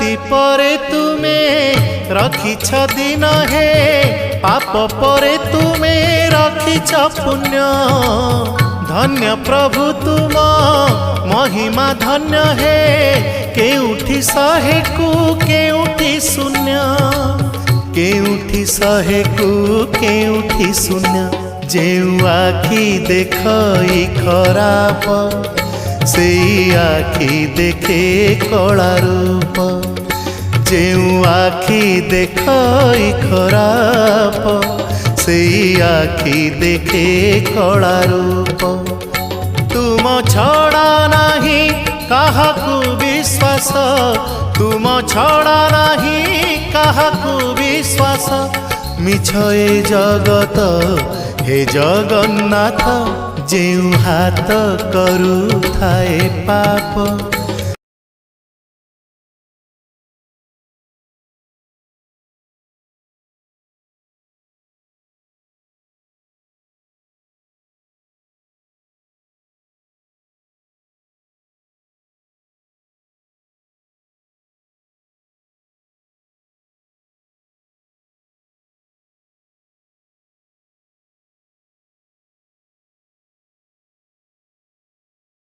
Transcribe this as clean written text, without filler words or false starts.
राति परे तुमे रखिछ दिन हे पाप परे तुमे रखिछ पुण्य धन्य प्रभु तुम महिमा धन्य हे केउठी शहे को केउठी शून्य केउठी शहे को केउठी शून्य जेउ आखि देखई खराप से आखि देखे कला रूप जेउ आखि देखई खराप से आखि देखे कला रूप तुम छड़ा नहीं काहाकू विश्वास तुम छड़ा नहीं काहाकू विश्वास मिछ ए जगत हे जगन्नाथ जेउ हाथ करू थाए पाप